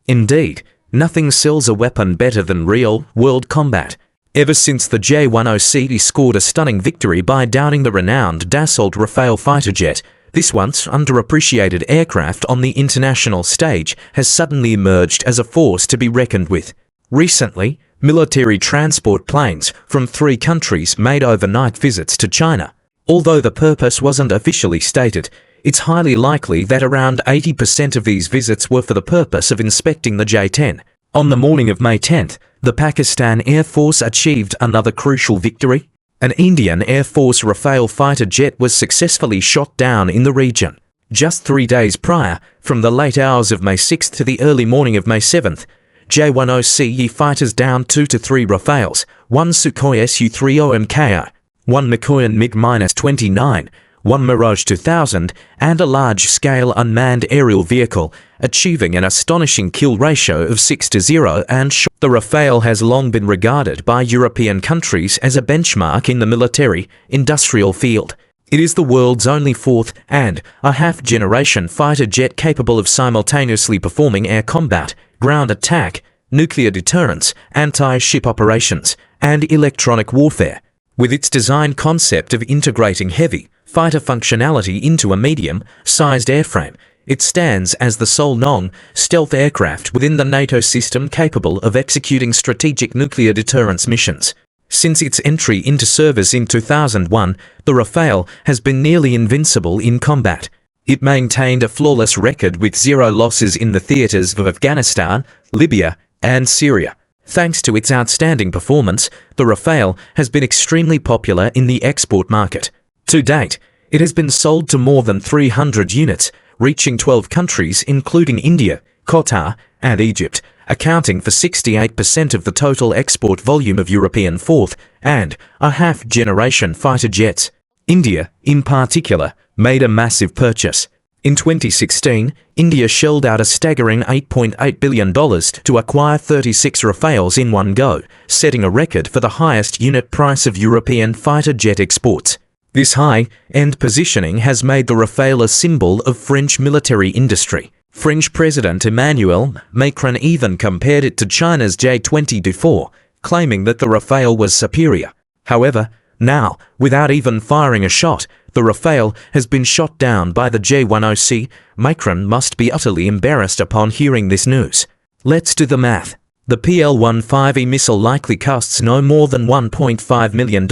Indeed, nothing sells a weapon better than real-world combat. Ever since the J-10C scored a stunning victory by downing the renowned Dassault Rafale fighter jet, this once underappreciated aircraft on the international stage has suddenly emerged as a force to be reckoned with. Recently, military transport planes from 3 countries made overnight visits to China. Although the purpose wasn't officially stated, it's highly likely that around 80% of these visits were for the purpose of inspecting the J-10. On the morning of May 10th, the Pakistan Air Force achieved another crucial victory. An Indian Air Force Rafale fighter jet was successfully shot down in the region. Just 3 days prior, from the late hours of May 6th to the early morning of May 7th, J-10C fighters downed 2 to 3 Rafales, 1 Sukhoi Su-30 Mko, 1 Mikoyan MiG-29, 1 Mirage 2000, and a large-scale unmanned aerial vehicle, achieving an astonishing kill ratio of 6-0 and shot. The Rafale has long been regarded by European countries as a benchmark in the military-industrial field. It is the world's only fourth and a half-generation fighter jet capable of simultaneously performing air combat, ground attack, nuclear deterrence, anti-ship operations, and electronic warfare. With its design concept of integrating heavy fighter functionality into a medium-sized airframe, it stands as the sole non-stealth aircraft within the NATO system capable of executing strategic nuclear deterrence missions. Since its entry into service in 2001, the Rafale has been nearly invincible in combat. It maintained a flawless record with 0 losses in the theaters of Afghanistan, Libya, and Syria. Thanks to its outstanding performance, the Rafale has been extremely popular in the export market. To date, it has been sold to more than 300 units, reaching 12 countries including India, Qatar, and Egypt, accounting for 68% of the total export volume of European fourth and a half-generation fighter jets. India, in particular, made a massive purchase. In 2016, India shelled out a staggering $8.8 billion to acquire 36 Rafales in one go, setting a record for the highest unit price of European fighter jet exports. This high-end positioning has made the Rafale a symbol of French military industry. French President Emmanuel Macron even compared it to China's J-20C, claiming that the Rafale was superior. However, now, without even firing a shot, the Rafale has been shot down by the J-10C. Macron must be utterly embarrassed upon hearing this news. Let's do the math. The PL-15E missile likely costs no more than $1.5 million,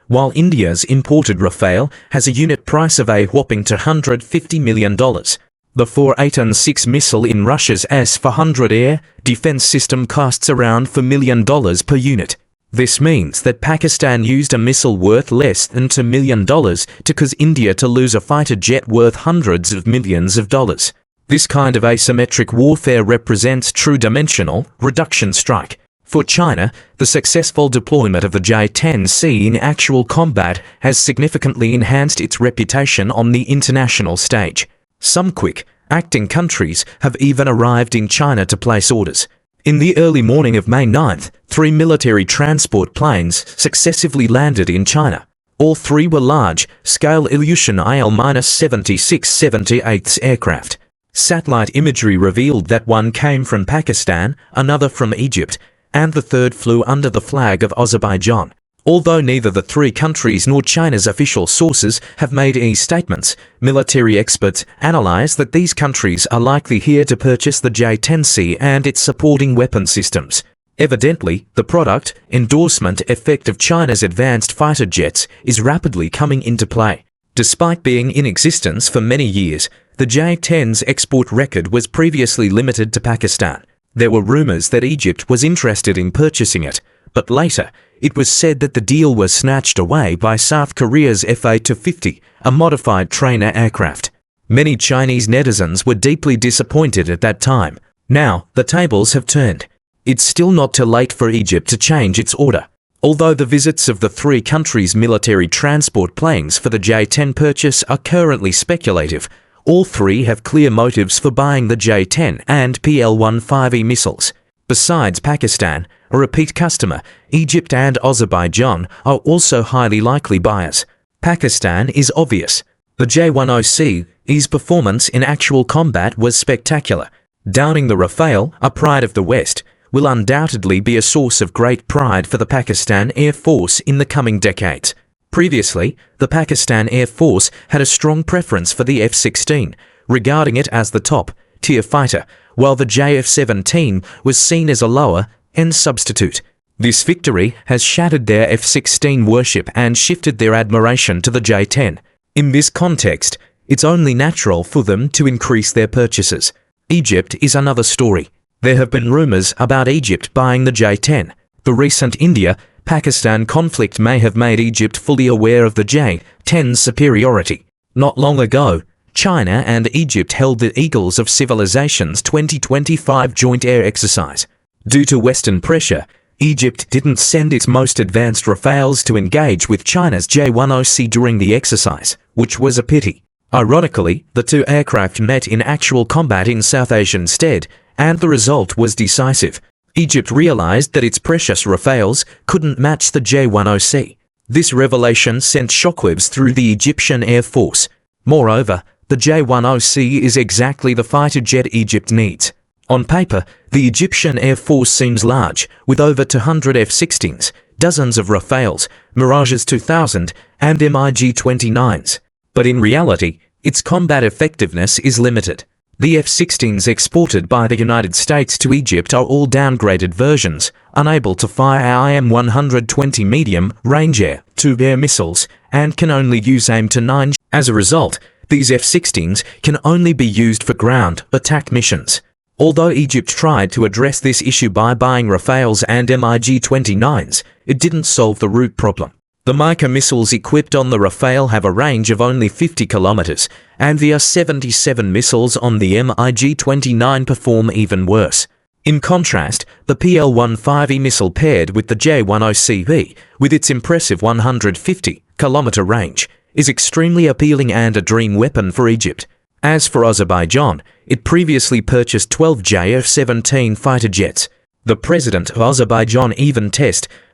while India's imported Rafale has a unit price of a whopping $250 million. The J-10C missile in Russia's S-400 air defense system costs around $4 million per unit. This means that Pakistan used a missile worth less than $2 million to cause India to lose a fighter jet worth hundreds of millions of dollars. This kind of asymmetric warfare represents true dimensional reduction strike. For China, the successful deployment of the J-10C in actual combat has significantly enhanced its reputation on the international stage. Some quick-acting countries have even arrived in China to place orders. In the early morning of May 9th, 3 military transport planes successively landed in China. All 3 were large-scale Ilyushin Il-76-78 aircraft. Satellite imagery revealed that one came from Pakistan, another from Egypt, and the third flew under the flag of Azerbaijan. Although neither the 3 countries nor China's official sources have made any statements, military experts analyze that these countries are likely here to purchase the J-10C and its supporting weapon systems. Evidently, the product endorsement effect of China's advanced fighter jets is rapidly coming into play. Despite being in existence for many years, the J-10's export record was previously limited to Pakistan. There were rumors that Egypt was interested in purchasing it, but later, it was said that the deal was snatched away by South Korea's Fa-250, a modified trainer aircraft. Many Chinese netizens were deeply disappointed at that time. Now, the tables have turned. It's still not too late for Egypt to change its order. Although the visits of the 3 countries' military transport planes for the J-10 purchase are currently speculative, all 3 have clear motives for buying the J-10 and PL-15E missiles. Besides Pakistan, a repeat customer, Egypt and Azerbaijan are also highly likely buyers. Pakistan is obvious. The J-10C's performance in actual combat was spectacular. Downing the Rafale, a pride of the West, will undoubtedly be a source of great pride for the Pakistan Air Force in the coming decades. Previously, the Pakistan Air Force had a strong preference for the F-16, regarding it as the top-tier fighter, while the JF-17 was seen as a lower-end substitute. This victory has shattered their F-16 worship and shifted their admiration to the J-10. In this context, it's only natural for them to increase their purchases. Egypt is another story. There have been rumors about Egypt buying the J-10. The recent India-Pakistan conflict may have made Egypt fully aware of the J-10's superiority. Not long ago, China and Egypt held the Eagles of Civilization's 2025 joint air exercise. Due to Western pressure, Egypt didn't send its most advanced Rafales to engage with China's J-10C during the exercise, which was a pity. Ironically, the two aircraft met in actual combat in South Asia instead, and the result was decisive. Egypt realized that its precious Rafales couldn't match the J-10C. This revelation sent shockwaves through the Egyptian Air Force. Moreover, the J-10C is exactly the fighter jet Egypt needs. On paper, the Egyptian Air Force seems large, with over 200 F-16s, dozens of Rafales, Mirages 2000, and MiG-29s. But in reality, its combat effectiveness is limited. The F-16s exported by the United States to Egypt are all downgraded versions, unable to fire IM-120 medium-range air-to-air missiles, and can only use AIM-9. As a result, these F-16s can only be used for ground attack missions. Although Egypt tried to address this issue by buying Rafales and MiG-29s, it didn't solve the root problem. The Mica missiles equipped on the Rafale have a range of only 50 kilometers, and the R-77 missiles on the MiG-29 perform even worse. In contrast, the PL-15E missile paired with the J-10C, with its impressive 150-kilometer range, is extremely appealing and a dream weapon for Egypt. As for Azerbaijan, it previously purchased 12 JF-17 fighter jets. The president of Azerbaijan even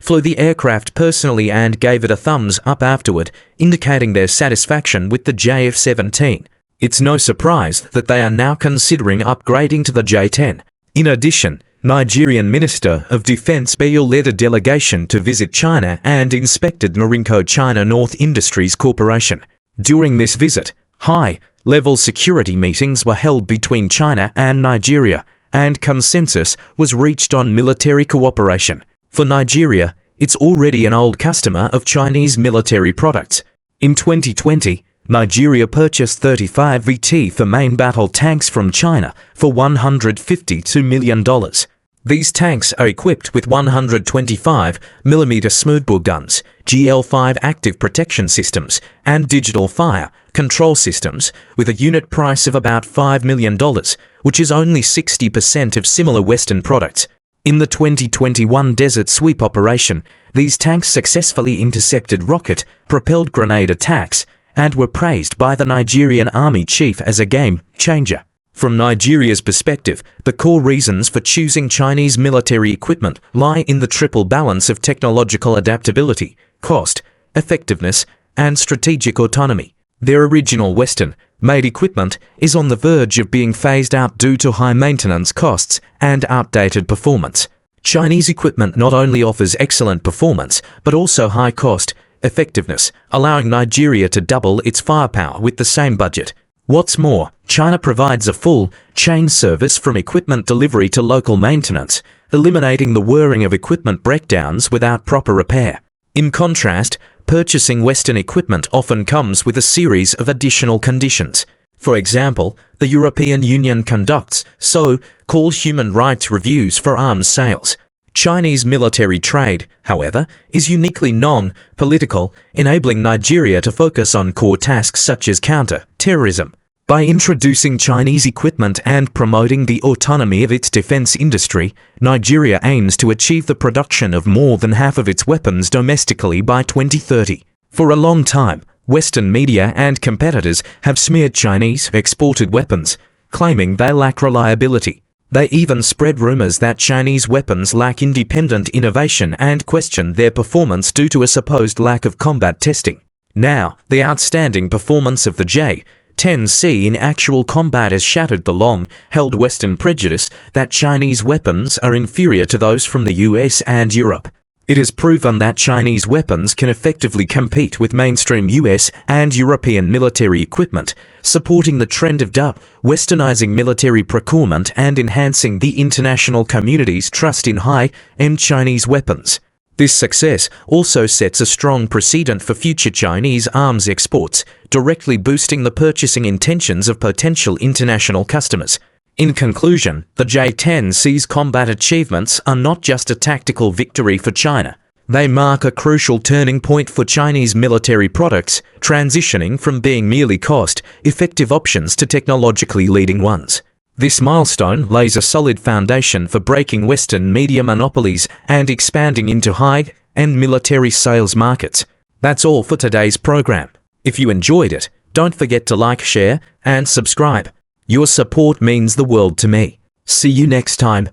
flew the aircraft personally and gave it a thumbs up afterward, indicating their satisfaction with the JF-17. It's no surprise that they are now considering upgrading to the J-10. In addition, Nigerian Minister of Defense Bayo led a delegation to visit China and inspected Marinko China North Industries Corporation. During this visit, high-level security meetings were held between China and Nigeria, and consensus was reached on military cooperation. For Nigeria, it's already an old customer of Chinese military products. In 2020, Nigeria purchased 35 VT for main battle tanks from China for $152 million. These tanks are equipped with 125mm smoothbore guns, GL5 active protection systems, and digital fire control systems, with a unit price of about $5 million, which is only 60% of similar Western products. In the 2021 Desert Sweep operation, these tanks successfully intercepted rocket-propelled grenade attacks and were praised by the Nigerian Army Chief as a game changer. From Nigeria's perspective, the core reasons for choosing Chinese military equipment lie in the triple balance of technological adaptability, cost, effectiveness, and strategic autonomy. Their original Western-made equipment is on the verge of being phased out due to high maintenance costs and outdated performance. Chinese equipment not only offers excellent performance, but also high cost effectiveness, allowing Nigeria to double its firepower with the same budget. What's more, China provides a full chain service from equipment delivery to local maintenance, eliminating the whirring of equipment breakdowns without proper repair. In contrast, purchasing Western equipment often comes with a series of additional conditions. For example, the European Union conducts so-called human rights reviews for arms sales. Chinese military trade, however, is uniquely non-political, enabling Nigeria to focus on core tasks such as counter-terrorism. By introducing Chinese equipment and promoting the autonomy of its defense industry, Nigeria aims to achieve the production of more than half of its weapons domestically by 2030. For a long time, Western media and competitors have smeared Chinese exported weapons, claiming they lack reliability. They even spread rumors that Chinese weapons lack independent innovation and questioned their performance due to a supposed lack of combat testing. Now, the outstanding performance of the J-10 J-10C in actual combat has shattered the long-held Western prejudice that Chinese weapons are inferior to those from the US and Europe. It has proven that Chinese weapons can effectively compete with mainstream US and European military equipment, supporting the trend of westernizing military procurement and enhancing the international community's trust in high-end Chinese weapons. This success also sets a strong precedent for future Chinese arms exports, directly boosting the purchasing intentions of potential international customers. In conclusion, the J-10C's combat achievements are not just a tactical victory for China. They mark a crucial turning point for Chinese military products, transitioning from being merely cost-effective options to technologically leading ones. This milestone lays a solid foundation for breaking Western media monopolies and expanding into high-end military sales markets. That's all for today's program. If you enjoyed it, don't forget to like, share, and subscribe. Your support means the world to me. See you next time.